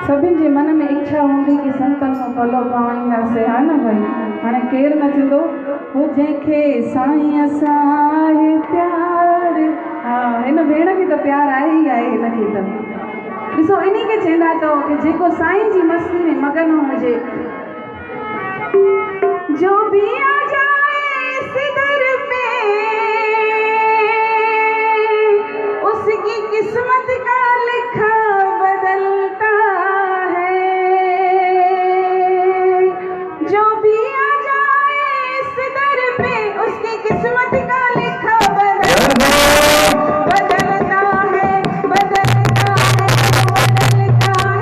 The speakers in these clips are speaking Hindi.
सभी जे मन में इच्छा होंगी कि संतन को फॉलो पाईंदासीं, है ना भाई। हाणे केर नचंदो हो जंहिंखे साईं सां प्यार। हा, हिन भेण खे त प्यार आहे ई आहे, हिनखे त ॾिसो इन्ही खे चवंदा अथव कि जेको साईं जी मस्ती में मगन हुजे, जो भी आ जाए इस दर पे उसकी किस्मत का लिखा बदलता है। जो भी आ जाए इस दर पे उसकी किस्मत का लिखा बदलता है, बदलता है, बदलता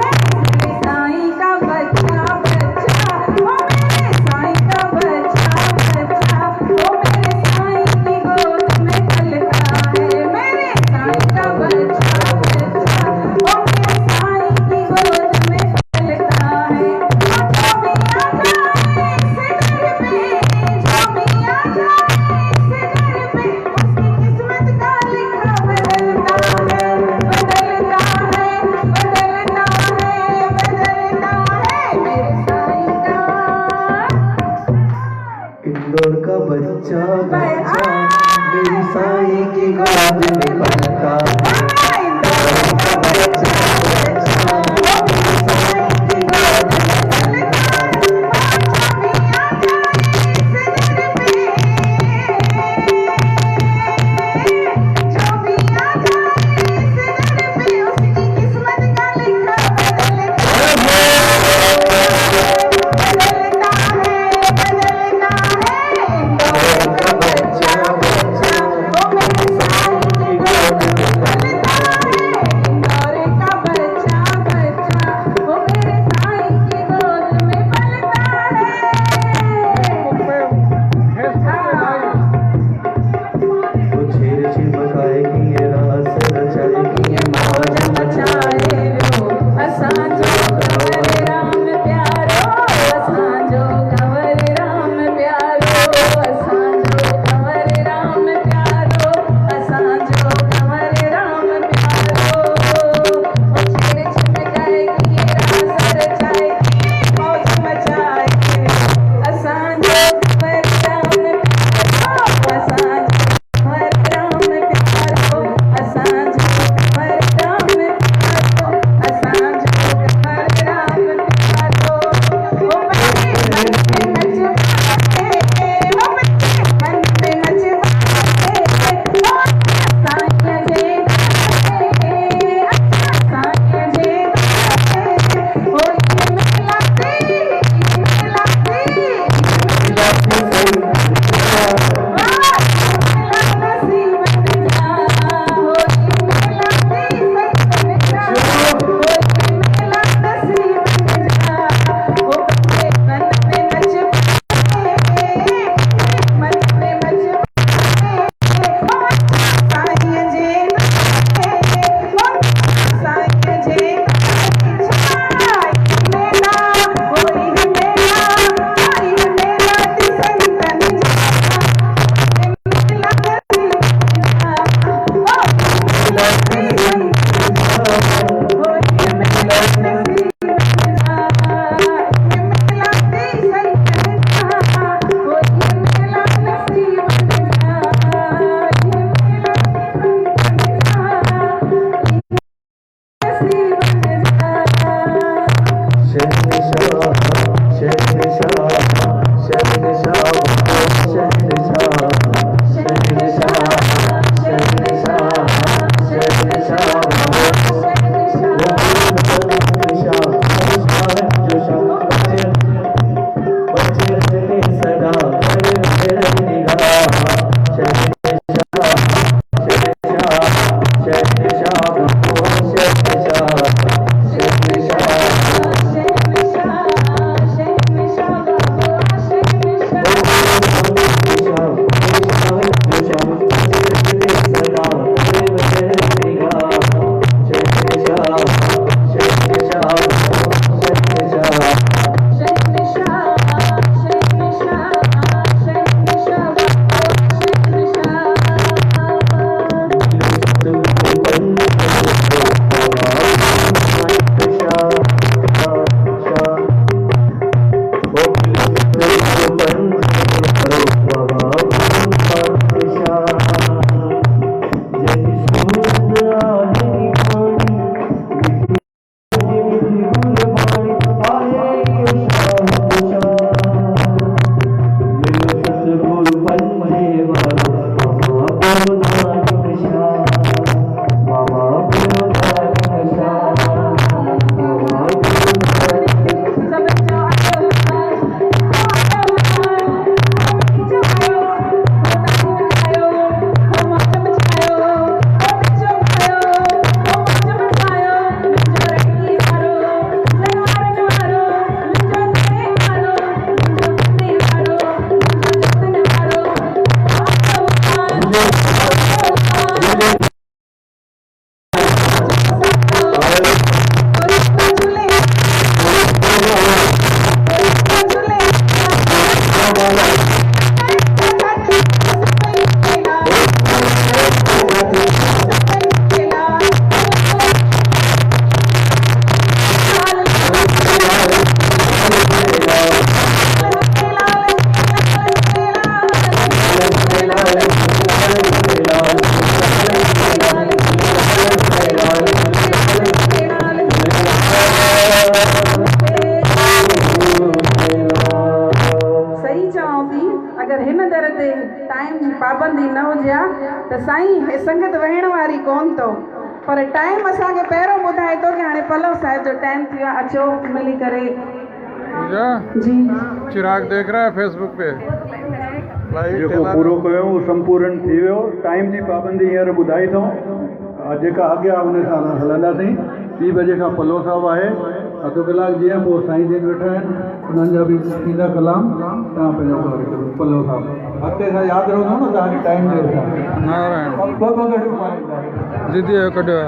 है। मेरे साईं का बच्चा बच्चा, ओ मेरे साईं का बच्चा बच्चा, ओ मेरे साईं की गोद में पलता है। मेरे साईं का बच्चा बच्चा, पाबंदी न हुजे हा त साईं हे संगत वहण वारी कोन तो पर टाइम असांखे पहिरों ॿुधाए थो कि हाणे पलव साहिब जो टाइम थी वियो आहे, अचो मिली करे। पूजा जी चिराग देख रहा है फेसबुक पे जेको पूरो कयो उहो संपूर्ण थी वियो। टाइम जी पाबंदी हींअर ॿुधाई अथऊं, जेका अॻियां उन सां हलंदासीं। 2 बजे खां पलो साहिबु आहे, अधु कलाक जीअं पोइ साईं जन वेठा आहिनि, उन्हनि जा बि थींदा कलाम। तव्हां पंहिंजो कार्यक्रम पलो साहिबु हफ़्ते खां यादि रखंदो न तव्हांखे टाइम जे हिसाब नारायण दीदी कढियो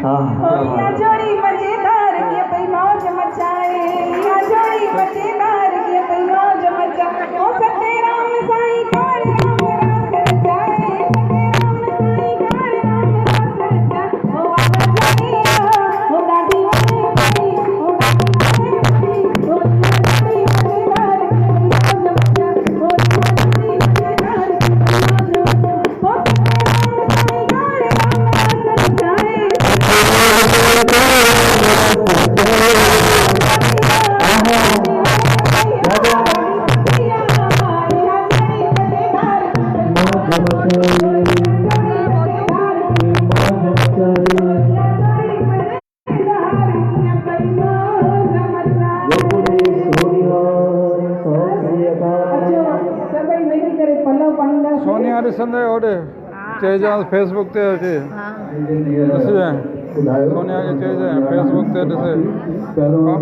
इहा जोड़ी मजेदार कीअं पई मौज मचाए, इहा जोड़ी मजेदार कीअं पई मौज मचाए। ओ सते राम साईं कार राम रास रचाए, सते राम साईं कार राम रास रचाए। ओ वाला जोड़िया ओ ॾाढी वणे पई, ओ ॾाढी वणे पई। ओ जोड़ी मजेदार कीअं पई मौज मचाए, ओ जोड़ी मजेदार कीअं पई मौज मचाए। ओ सते राम साईं कार राम रास रचाए। सोनिया ॾिसंदे होॾे चइजांइ फेसबुक ते अचे ॾिसजांइ, सोनिया खे चइजांइ फेसबुक ते ॾिसे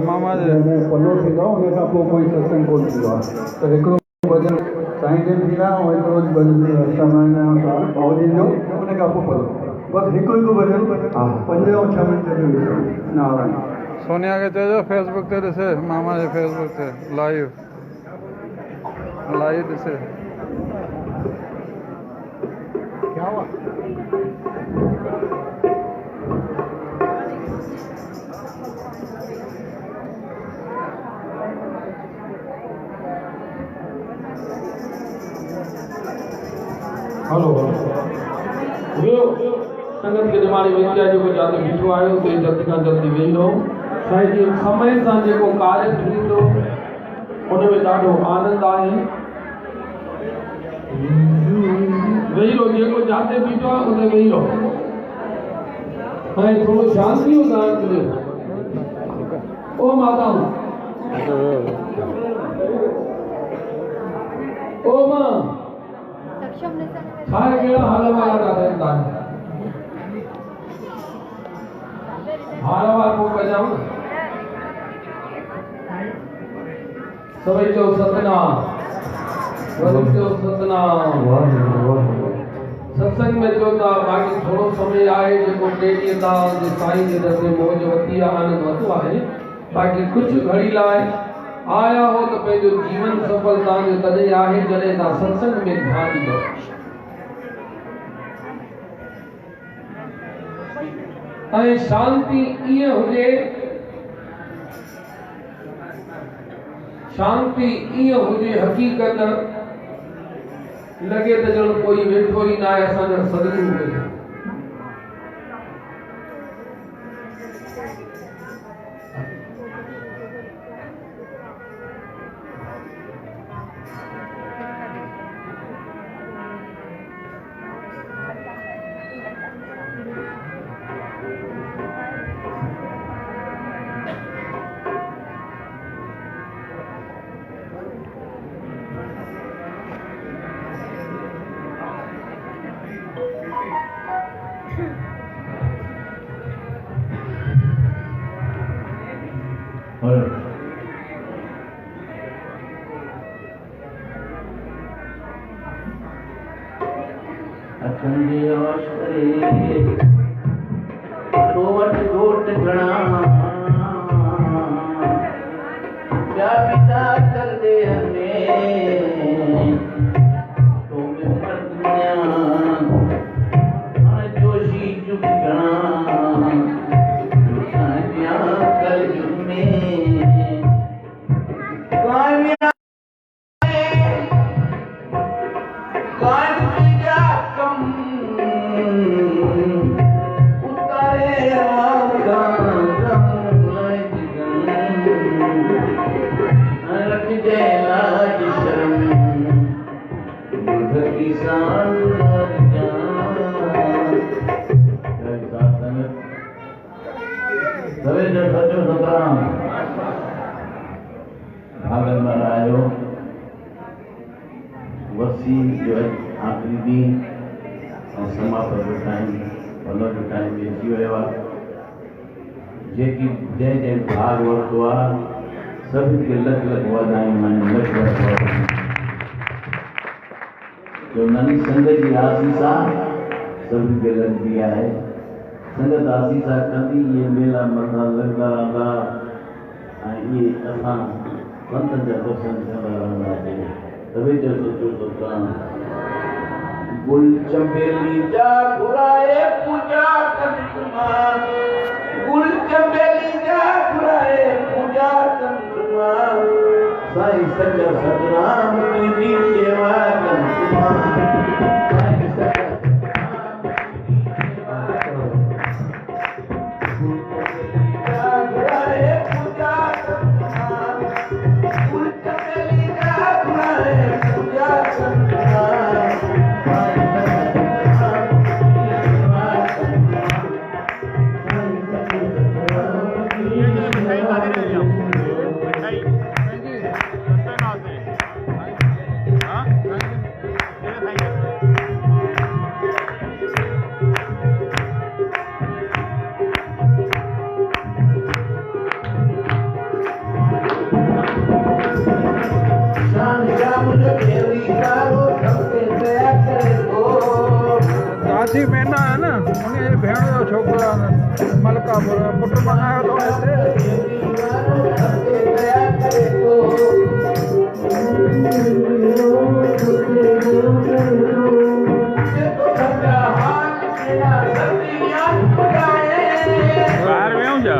मामा जे पलो थींदो उन खां पोइ कोई सत्संग कोन थींदो आहे। त हिकिड़ो भॼन साईं जन थींदा ऐं हिकिड़ो भॼन भाउजी जो, उन खां पोइ पलो। बसि हिकु भॼन 5 ऐं 6 मिंट जो नारायण। सोनिया खे चइजो फेसबुक ते ॾिसे, मामा जे फेसबुक ते लाइव ॾिसे। क्या हुआ? हलो संगत के जमाने में क्या जो जाते बीठो आयो तो जल्दी खां जल्दी वेही रहो। शायद ये समय सां जेको कार्य थींदो उन में ॾाढो आनंद आहे। वेही रहो, जेको जाते बीठो आहे उते वेही रहो ऐं थोरो शांति जो दान करियो। ओ माता ओ मां सारे केड़ा हाल वाला रहता है हाल वाला को बजाओ सभी जो सतनाम सत्संग में जो था बाकी थोड़ो समय आए जो टेडी था साईं जे दर ते मौज वती आनंद वतो आहे। बाकी कुछ घड़ी लाए आया हो तो पंहिंजो जीवन सफलता जो तॾहिं आहे जॾहिं तव्हां सत्संग में ध्यान ॾींदो। ऐं शांति ईअं हुजे, शांति ईअं हुजे हक़ीक़त लगे त ॼण कोई वेठो ई न आहे असांजा सदगुरू हुजे। जोशी चुप जो सचो सतराम भागन में आयो वसी जो आखिरी दी समापन जो टाइम भलो जो टाइम बेची हुआ जेकी जय जय भाग वरतो आ सभी के लख लख वाधाई माने लख लख वाधाई जो ननी संगत जी आसीसा सभी के लग दिया है संगत आसीसा कभी ये मेला मथा लगता रहा ये असा संत जा दर्शन करता रहा तभी जो सोचो सतराम गुल चमेली जा बुराए पूजा करमा गुल चमेली जा बुराए पूजा करमा साईं सच्चा सतराम की सेवा करमा साईं सच्चा दासी मैना है ना उन्हें भेड़ जो छोकरा मलकापुर पुट बनाया तो बाहर में हूँ जा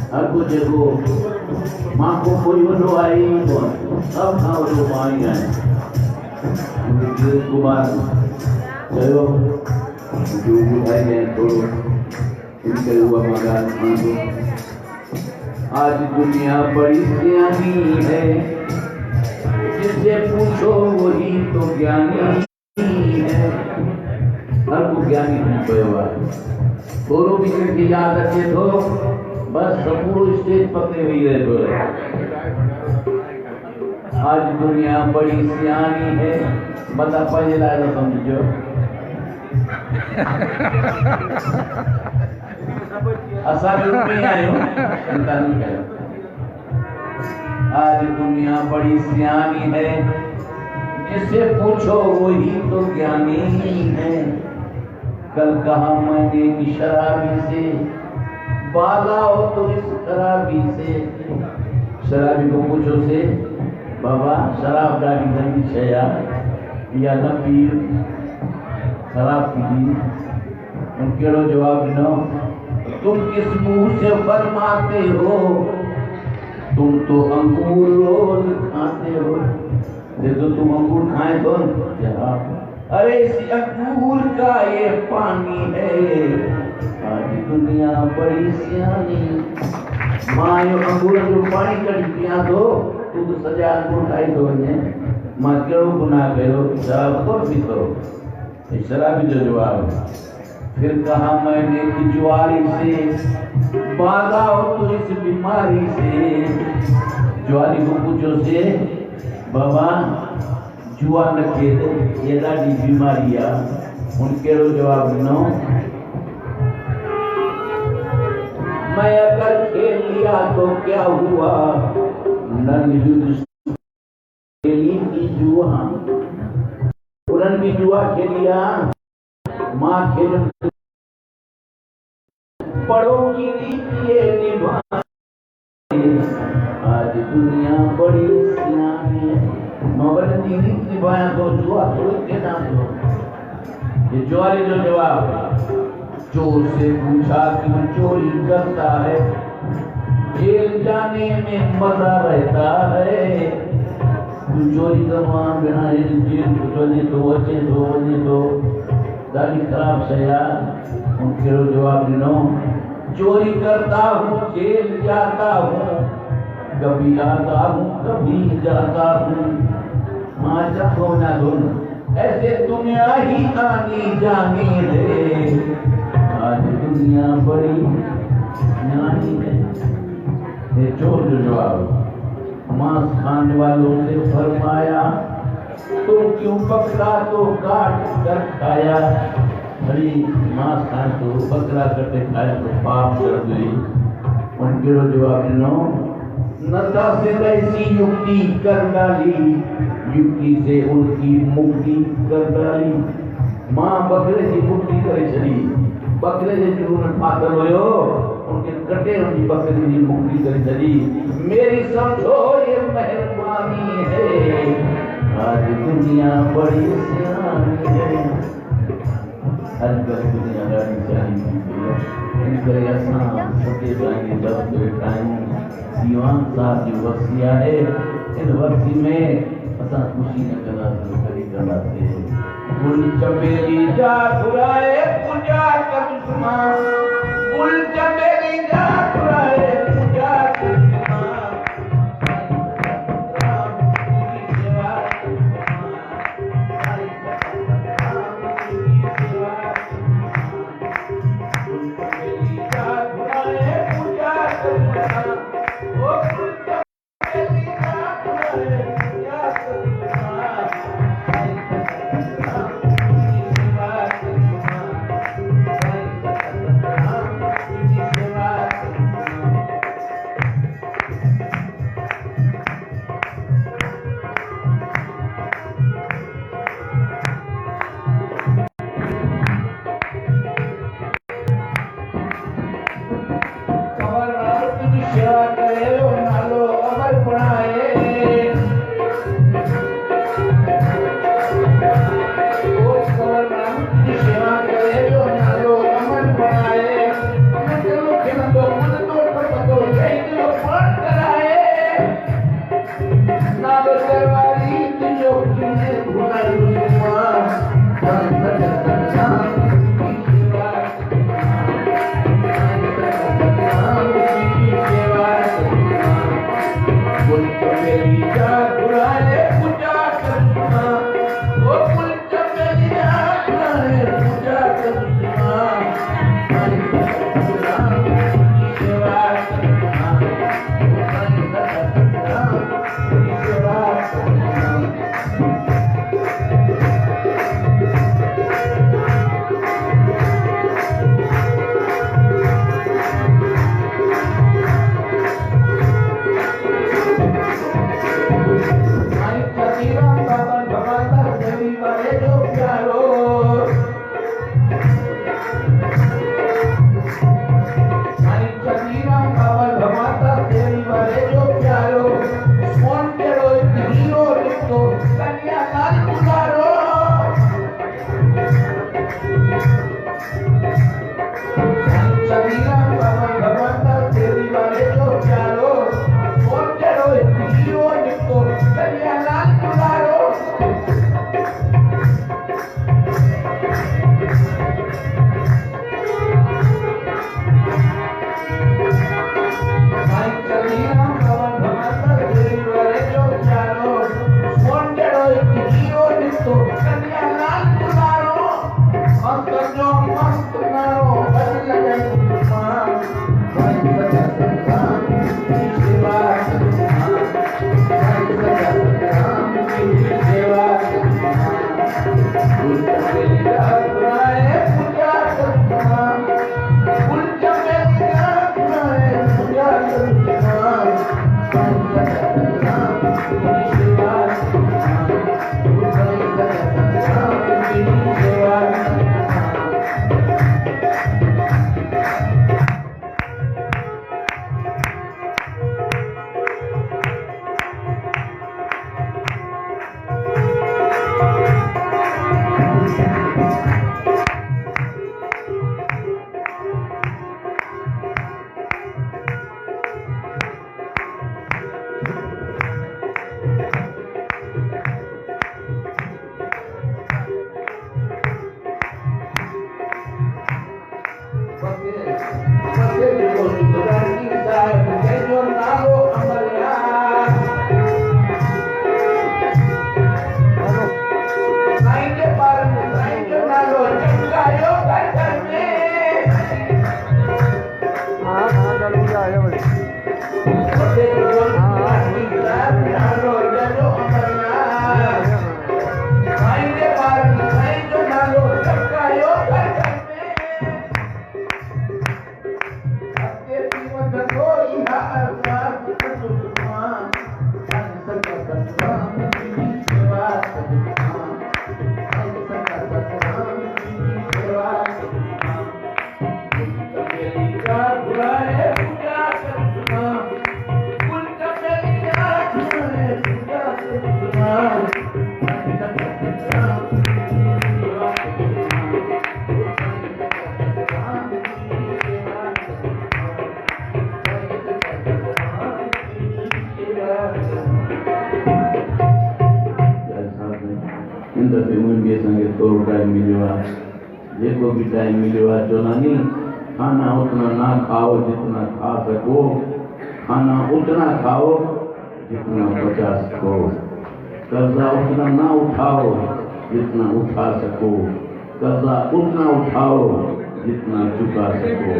aku jago mampu pun berdoai pun sama doanya begitu kubar saya juga saya tu ini kedua makan itu आज दुनिया बड़ी सियानी है जिससे पूछो वही तो ज्ञानी है हर को ज्ञानी नहीं पड़ेगा थोड़ो भी की याद रखे तो बस संपूर्ण स्टेज पकड़े हुई रहे तो आज दुनिया बड़ी सियानी है बता पहले लाए समझो असां में आयो चिंता नहीं करो। आज दुनिया बड़ी सियानी है, जिसे पूछो वही तो ज्ञानी है। कल कहा मैंने कि शराबी से बालाओ तो इस शराबी से, शराबी को पूछो से बाबा शराब डाली गंदी शया या न पी शराब पी, उनके जवाब नो तुम किस मुंह से फरमाते हो, तुम तो अंगूर रोज खाते हो। देखो तुम अंगूर खाए तो क्या, अरे इस अंगूर का ये पानी है। आज दुनिया बड़ी सियानी, माँ यो अंगूर जो पानी कड़ी पिया दो तू तो सजा अंगूर खाई दो ने, माँ केड़ो गुनाह कयो शराब तो पीतो। शराबी जो जवाब, फिर कहा मैंने कि ज्वारी से बाधा हो तो इस बीमारी से। ज्वारी को पूछो से बाबा जुआ न खेल ये ॾाढी बीमारी आ, उनके जवाब ॾिनो मैं अगर खेल लिया तो क्या हुआ, नन युद्ध खेली की जुआ, उन्होंने भी जुआ खेलिया माँ खेल बड़ों की रीति ये निभा। आज दुनिया बड़ी सियानी है, मगर रीति निभाया तो जुआ थोड़ी के नाम दो। ये ज्वारी जो जवाब, चोर से पूछा कि वो चोरी करता है, जेल जाने में मजा रहता है। तू चोरी करवा बिना जेल चले तो दादी खराब सया, उनके जवाब दिनो चोरी करता हूँ जेल जाता हूँ, कभी आता हूँ कभी जाता हूँ। माँ चाहो ना दोनों ऐसे दुनिया ही आनी जानी है। आज दुनिया बड़ी ज्ञानी है। ये चोर जो जवाब, मांस खाने वालों से फरमाया तुम क्यों पकड़ा तो काट कर खाया। बड़ी मांस खाए तो बकरा कटे खाए तो पाप कर गई। उनके जवाब नो नता से ऐसी युक्ति कर डाली, युक्ति से उनकी मुक्ति कर डाली। माँ बकरे की मुक्ति करे चली, बकरे से जो पागल होयो उनके कटे उनकी बकरी की मुक्ति करे चली। मेरी समझो ये मेहरबानी है, आज दुनिया बड़ी सियानी है। आजकल दुनिया बड़ी सियानी है, इनके असां सके जाएंगे जब कोई टाइम दीवान साहब की वसिया है। इन वसी में असां खुशी न करा करी करा से गुल चमेली जा बुराए पूजा कर दुश्मन, गुल चमेली जा बुराए पूजा कर दुश्मन। जिसको भी टाइम मिलो है जोनानी खाना उतना ना खाओ जितना खा सको, खाना उतना खाओ जितना बचा सको, कर्जा उतना ना उठाओ जितना उठा सको, कर्जा उतना उठाओ जितना चुका सको,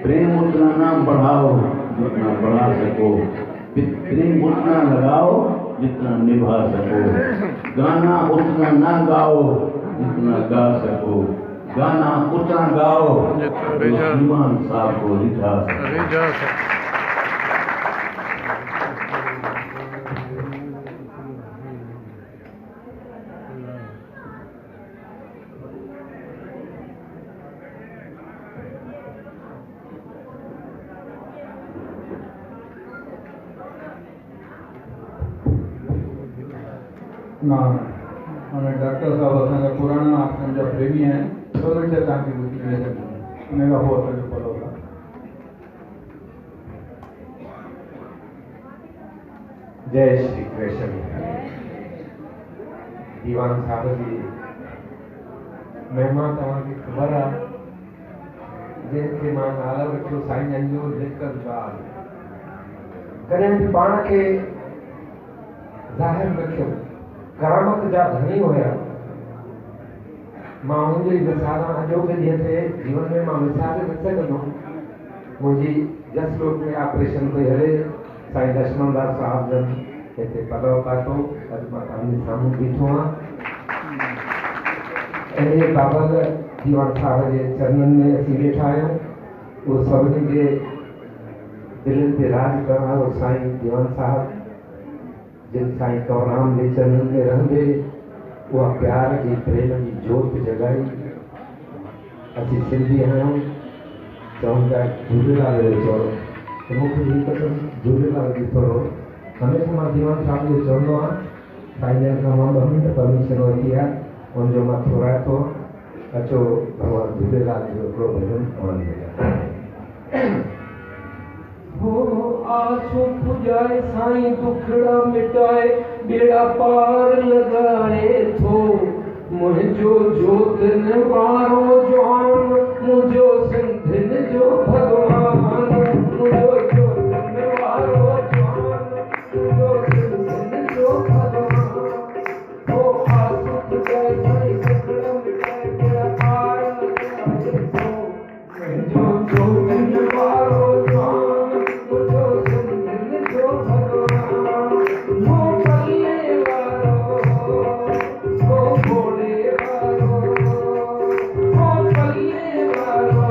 प्रेम उतना ना बढ़ाओ जितना बढ़ा सको, प्रेम उतना लगाओ जितना निभा सको, गाना उतना ना गाओ जितना गा सको, गाना उतना गाओ ईमान साहब को रिझा सको। ना हमें डॉक्टर साहब असांजा पुराना आसांजा प्रेमी हैं, थोरो मिनट तव्हांखे ॿुधी करे उन खां पोइ असांजो फॉलो करा। जय श्री कृष्ण। दीवान साहब जी महिमा तव्हांखे ख़बर आहे, जंहिंखे मां नालो रखियो साईं जो लिकल बाल। कॾहिं बि पाण खे ज़ाहिर रखियो, करामत जा धनी हुया। मां उनजी मिसाल अॼोके ॾींहं ते जीवन में मां मिसाल न सघंदुमि। मुंहिंजी जसलोक में ऑपरेशन पई हले, साईं लक्ष्मणदास साहब जन हिते पलव पातो, अॼु मां तव्हांजे साम्हूं बीठो आहियां। अहिड़े बाबल दीवान साहब जे चरणनि में असीं वेठा आहियूं। उहो सभिनी जे दिलनि ते राज करण वारो साईं दीवान साहब, जिन साईं कौराम जे चरणनि में रहंदे उहा प्यार जी प्रेम जी जोत जगाई। असीं सिंधी आहियूं, चवनि था झूलेलाल जो चवणो, त मूंखे बि हिकु झूलेलाल जी थोरो हमेशह मां दीवान साहब जो चवंदो आहियां। साईं जन खां मां 2 मिंट परमिशन वरिती आहे, उनजो मां थोराए थो। अचो भॻवान झूलेलाल जो हिकिड़ो भॼन तव्हांखे। हो आसो पुजाए साईं दुखड़ा मिटाए, बेड़ा पार लगाए थो। मुझो जोतन वारो जवान, मुझो सिंधिन जो भगवान, मुझो जोतन वारो जवान, मुझो सिंधिन जो भगवान। हो आसो पुजाए साईं दुखड़ा मिटाए, बेड़ा पार लगाए थो। मुझो जोतन वारो जवान, मुझो सिंधिन जो भगवान। हो पल्ले वारो, हो घोड़े वारो, हो पल्ले वारो,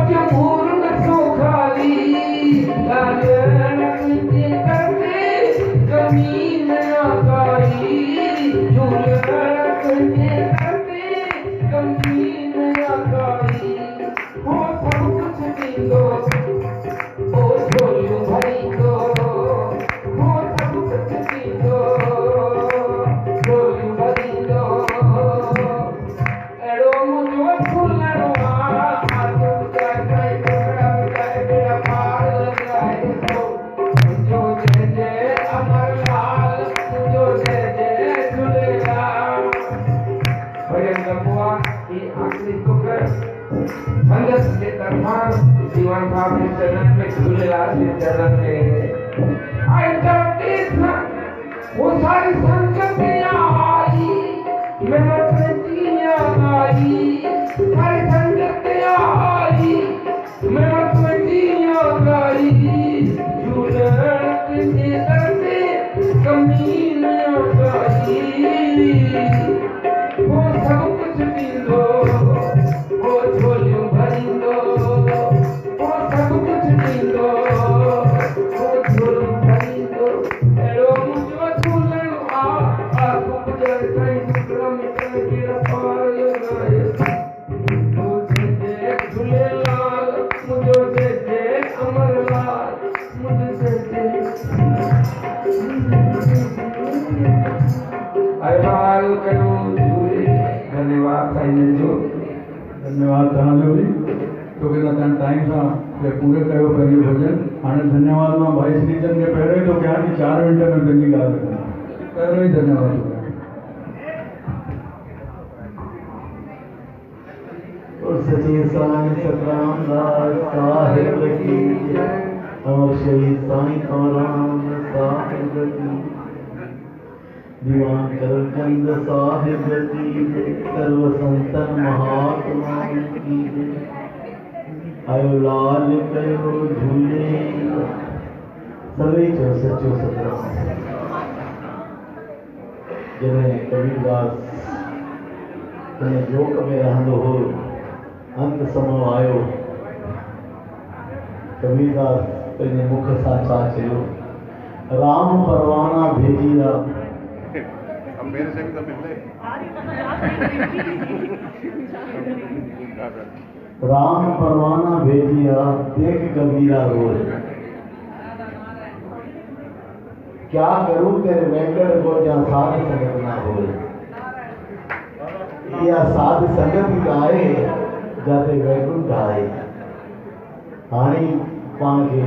मजबूर न सो खाली लालन तुझे करते जमीन आकारी झूलन तुझे करते जमीन आकारी हो सब कुछ दींदो ओ झोलियूं भरींदो हो सब कुछ दींदो झोलियूं भरींदो अहिड़ो मुंहिंजो झूलणो आहे तुंहिंजा कई टुकड़ा मिटाए मेरा पार लॻाए थो तुंहिंजो जय जय अमरलाल तुंहिंजो जय जय झूलेलाल भॼन ॻाइबो आहे ही आख़िरी तुक संगत जे तरफ़ां दीवान साहब जे चरणनि में झूलेलाल जे चरणनि में आई करती वो सारी संगत आई मैं जिया आई सारी संगत आई मैं जिया आई झूलन तुझे करते कमीन आई वो सब कुछ दींदो वो झोलियूं भरींदो वो सब कुछ दींदो वो झोलियूं भरींदो अहिड़ो मुंहिंजो झूलणो आहे तुंहिंजा कई टुकड़ा मिटाए मेरा पार लॻाए मुंहिंजो जय जय झूलेलाल मुंहिंजो जय जय अमरलाल मुंहिंजो जय जय अहिवाल कयो झूले धन्यवाद साईं जो धन्यवाद तव्हांजो बि छोकी त तव्हां टाइम सां पूरे कयो पंहिंजो भॼन हाणे धन्यवाद मां भाई श्रीचंद खे पहिरियों ई थो कयां कि 4 मिंट में पंहिंजी ॻाल्हि रखंदा पहिरियों ई धन्यवाद थो कयां और सच्चे साईं सतराम दास साहिब की जय और शहीद साईं काराम साहिब की दीवान करचंद साहिब की जय सर्व संतन महात्मा की जय आयो लाल कयो झूले सभी चो सचो सतराम जॾहिं कबीरदास पंहिंजे जोक में रहंदो हो अंत समय आयो कबीरदास पंहिंजे मुख सां छा चयो राम परवाना भेजिया मेरे से भी तो मिलते राम परवाना भेजिया देख कबीरा रोज क्या करूं तेरे वेंकट को जहाँ साध संगत ना हो या साध संगत आए जाते वैकुंठ आए हाणे पाण खे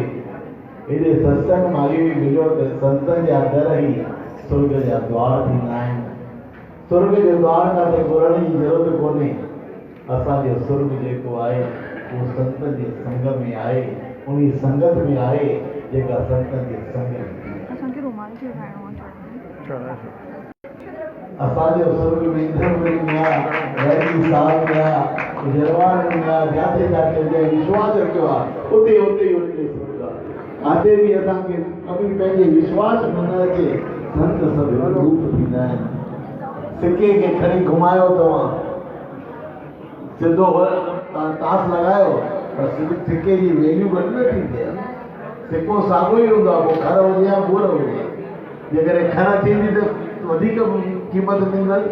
एॾे सत्संग माली मिलियो त संतनि जा दर ई स्वर्ग जा द्वार थींदा आहिनि स्वर्ग जो द्वार काथे ॻोल्हण जी ज़रूरत कोन्हे असांजो स्वर्ग जेको आहे उहो संतनि जे संग में आहे उन संगत में आहे जेका संतनि जे संग असांजो स्वर्ग में इंद्रपुरी में आहे रैली साहब में आहे जरवान में आहे जिते जिते विश्वास रखियो आहे उते उते ई उते स्वर्ग आहे आते बि असांखे कभी पंहिंजे विश्वास में न अचे संत सभु रूप थींदा आहिनि सिके खे खणी घुमायो तव्हां सिधो तास लॻायो पर सिके जी वैल्यू घटि न थींदी आहे सिको साॻियो ई हूंदो आहे पोइ खर हुजे या बूर हुजे जेकॾहिं खर थींदी त वधीक क़ीमत मिलंदड़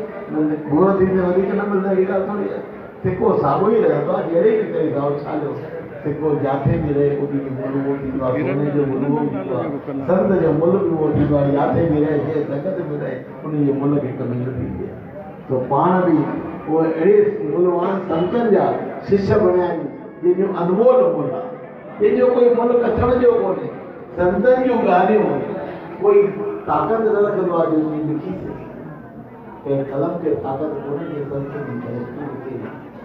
बूर थींदी त वधीक न मिलंदड़ अहिड़ी ॻाल्हि थोरी आहे सिको साॻियो ई रहंदो आहे जहिड़े बि करे साओ छालियो सिको जिथे बि रहे उन जो मुल उहो थींदो आहे सोने जो मुल उहो थींदो आहे संत जो मुल बि उहो थींदो आहे जिथे बि रहे जंहिं संगत में रहे उन जो मुल खे कमी न थींदी आहे तो पाण बि उहे अहिड़े मुलवान संतनि जा शिष्य बणिया आहिनि जंहिंजो अनमोल मुल आहे जंहिंजो कोई मुल कथण जो कोन्हे संतनि जूं ॻाल्हियूं कोई ताक़त न रखंदो आहे जो लिखी सघे कंहिं कलम खे ताक़त कोन्हे जे संत जी गहस्ती लिखे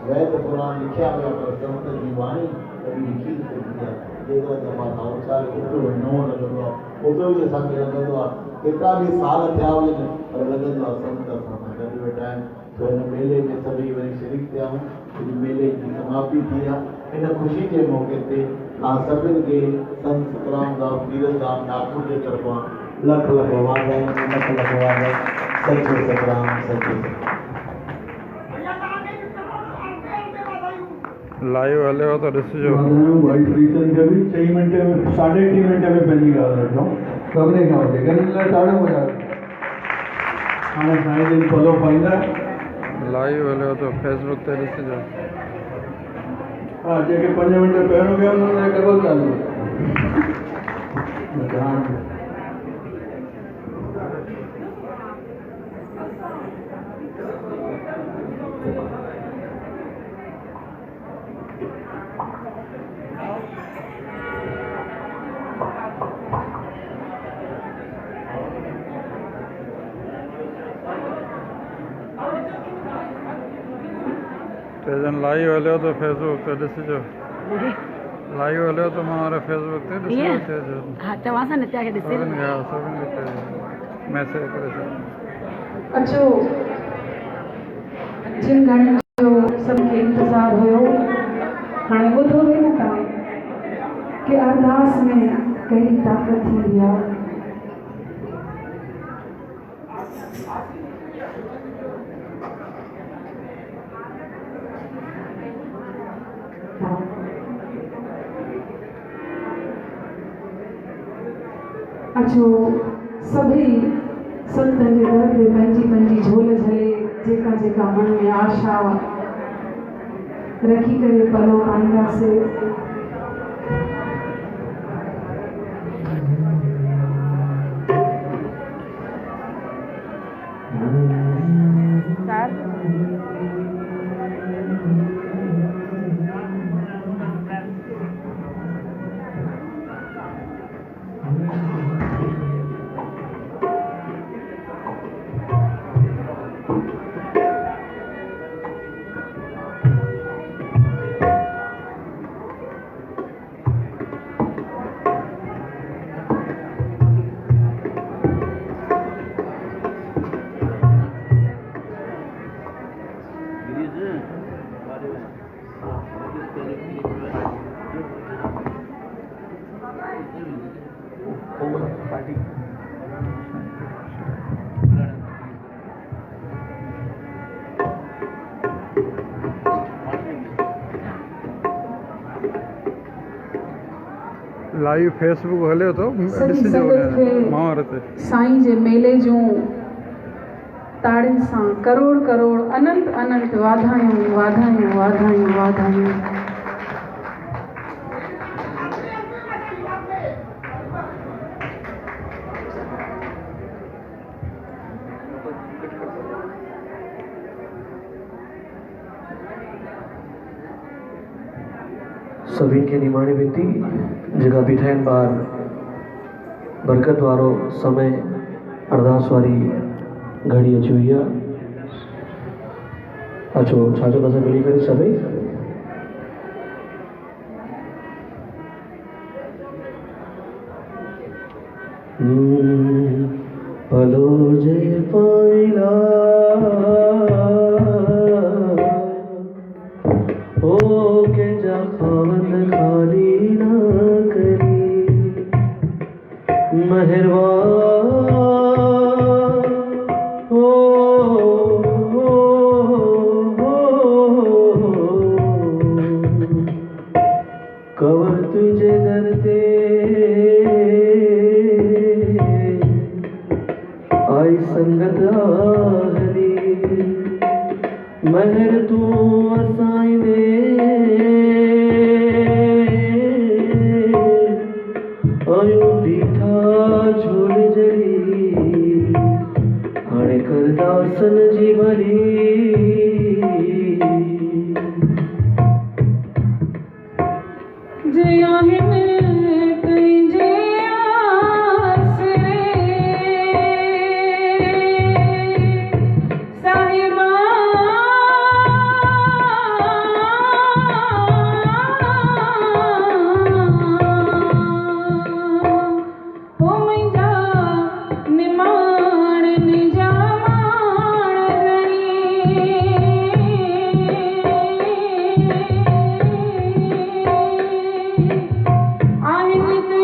वैद पुराण लिखिया पिया पर संत जी वाणी कॾहिं लिखी न सघंदी आहे जेतिरा दफ़ा तव्हां उछाल ओतिरो नओं लॻंदो आहे ओतिरो ई असांखे लॻंदो आहे केतिरा बि साल थिया हुजनि पर लॻंदो आहे संत असां सां गॾु वेठा आहिनि तो हिन मेले में सभई वरी शरीक थिया आहियूं हिन मेले जी समाप्ति थी आहे इन ख़ुशी जे मौक़े ते तव्हां सभिनि खे संत सतराम दास तीरथधाम नागपुर जे तरफ़ां लख लख वाधायूं लख लख वाधायूं सचो सतराम सचो लाइव हले हो तो ॾिसिजो। भाई श्रीचंद खे बि 4 मिंटे में 3.5 मिंटे में पंहिंजी ॻाल्हि रखूं सभिनी खां वधीक इन लाइ ताड़ियूं वॼायो। हाणे साईं जन पलो पाईंदा। लाइव हले हो तो फेसबुक ते ॾिसिजो। हा जेके 5 मिंट पहिरियों कयो उन्हनि लाइ डबल चालू। तेजन लाइव हले हो तो फेसबुक ते ॾिसिजो। लाइव हले हो तो हमारे फेसबुक ते ॾिसिजो। तेजन हाँ चवां सा नित्या के ॾिसे सभिनि खे मैसेज करे छॾियो। अचो जिन गाने जो सबके इंतजार हुयो हाणे ॿुधो बि न तव्हां कि अरदास में कहिड़ी ताक़त थींदी आहे। अचो सभी संतन जे दर ते पंहिंजी पंहिंजी झोल झले जेका जेका मन में आशा रखी करे पलो पाईंदासीं। लाइव फेसबुक हले तो सॼी ॾिसिजो संगत खे माहौर ते। साईं जे मेले जूं ताड़ियुनि सां करोड़ करोड़ अनंत अनंत वाधायूं वाधायूं वाधायूं वाधायूं। सभिनि खे निमाणी वेनती जेका बीठा आहिनि ॿार बरकत वारो समय अरदास वारी घड़ी अची वई आहे। अचो छा चओ था मिली करे सभई। पलो जे पाइला हो के जा खावंद खाली ना करी मेहरबान हो कवर तुझे दर ते आई संगत हरी महर तू असाई दे आयो बीठा झोल जरी हाणे करदासन जी भरी I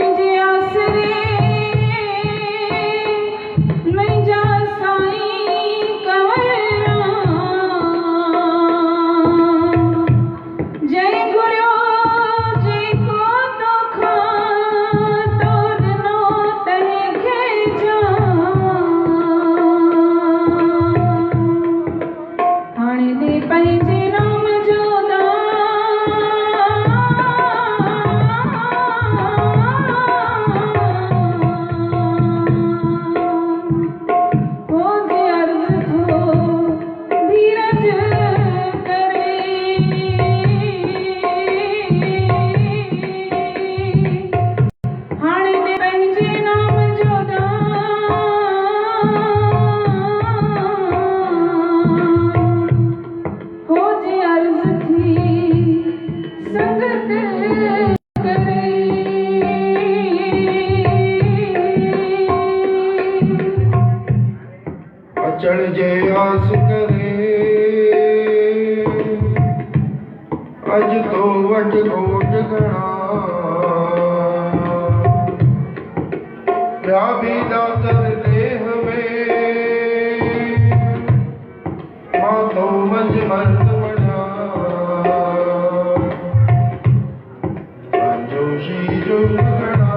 जोशी जुग घड़ा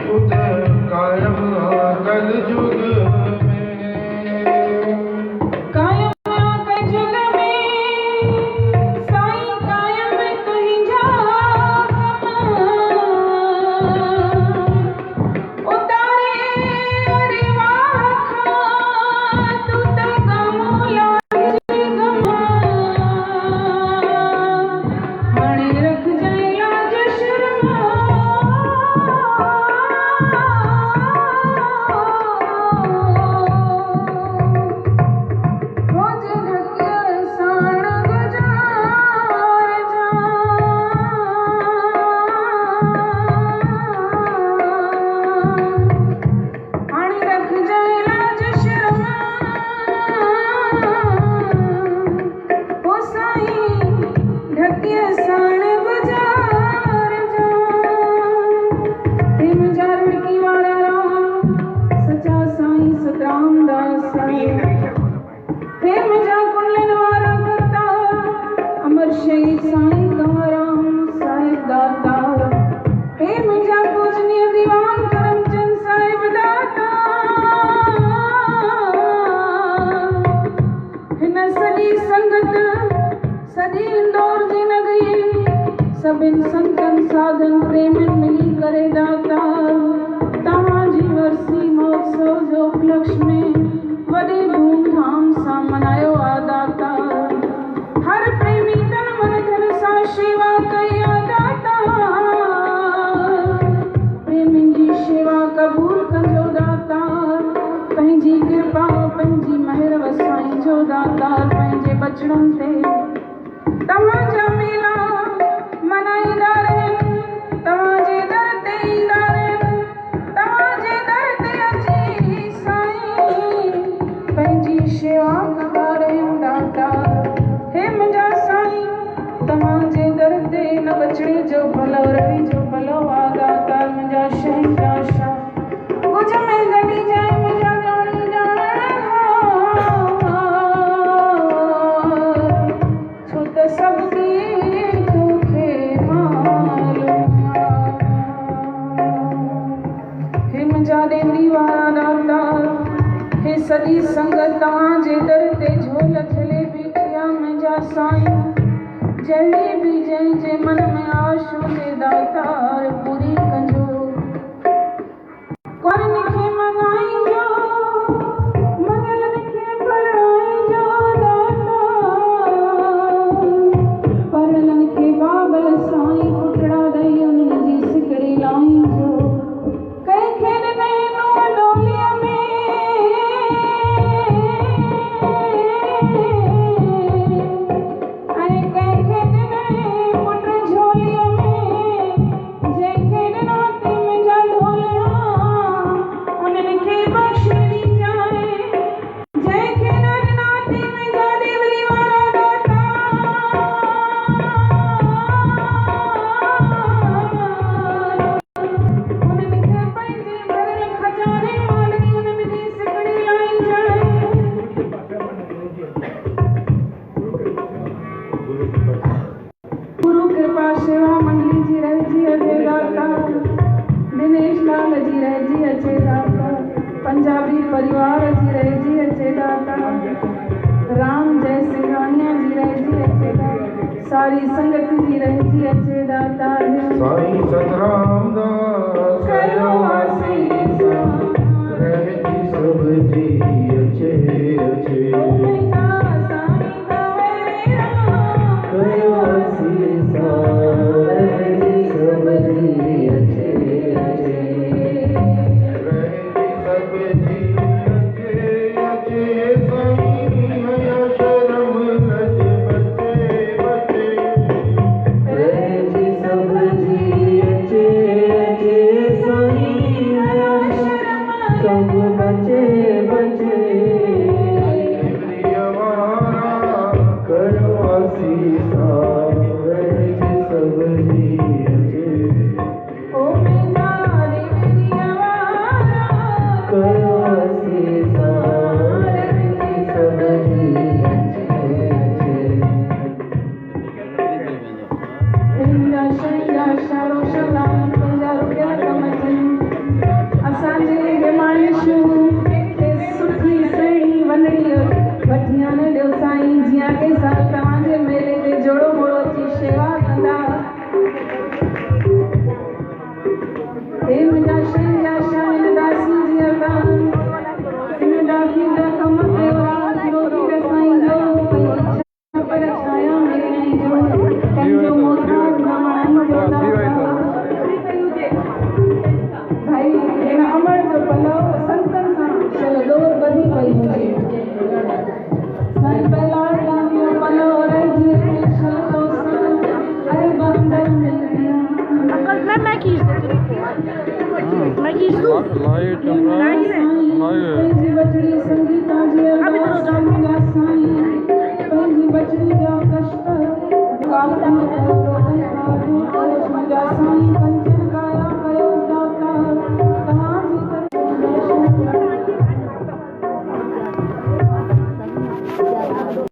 खुद कायम कल जुग सभिन संतन साधन प्रेमन मिली करे दाता तव्हांजी वरसी महोत्सव जो उपलक्ष्य में वॾे धूमधाम सां मनायो आ दाता हर प्रेमी तन मन धन सां शेवा कई आ दाता प्रेमिन जी शेवा कबूल कजो दाता पंहिंजी कृपा पंहिंजी महर वसाइजो दाता पंहिंजे बचड़नि ते तव्हांजा मेला मनाईंदा रहनि तव्हांजे दर ते ईंदा रहनि तव्हांजे दर ते अची साईं पंहिंजी शेवा कंदा रहनि दाता हे मुंहिंजा साईं तव्हांजे दर ते न बचड़े जो भलो रवि जो भलो आ दाता मुंहिंजा शहंशाह कुझ में गॾी जाए मुंहिंजा ॼाणी छो त सभु हे सॼी संगत तव्हांजे दर ते झोल खिले बीठी आ मुंहिंजा साईं जहिड़ी बि जंहिंजे मन में आश हुजे दातार पूरी कजो कुरन खे मनाइजो मंगलन खे पढ़ाइजो दाता परलनि खे बाबल साईं पुटड़ा ॾेई उन्हनि जी सिकड़ी लाइजो कंहिंखे ॾिनई नूंहं डोलीअ में पंजाबी परिवार जी रहिजी अचे दाता राम जय सिंघानिया जी रहिजी अचे दाता सारी संगत जी रहिजी अचे दाता साईं सतराम दास कयो आसीस रहिजी सब जी अचे अचे कयो आसीस रहिजी सब जी अचे अचे कंहिंजो मोहताज न वणाईंदो भाई हिन अमर जो पलव संतनि सां चलो डोर ॿधी पई हुजे साईं बैलाल गांधी पलव रहिजी छलतो अरे बंदर लाइव चल रहा है लाइव पंहिंजी बचड़ी संगीता जी अरदास साईं पंहिंजी बचड़ी जा कष्ट काल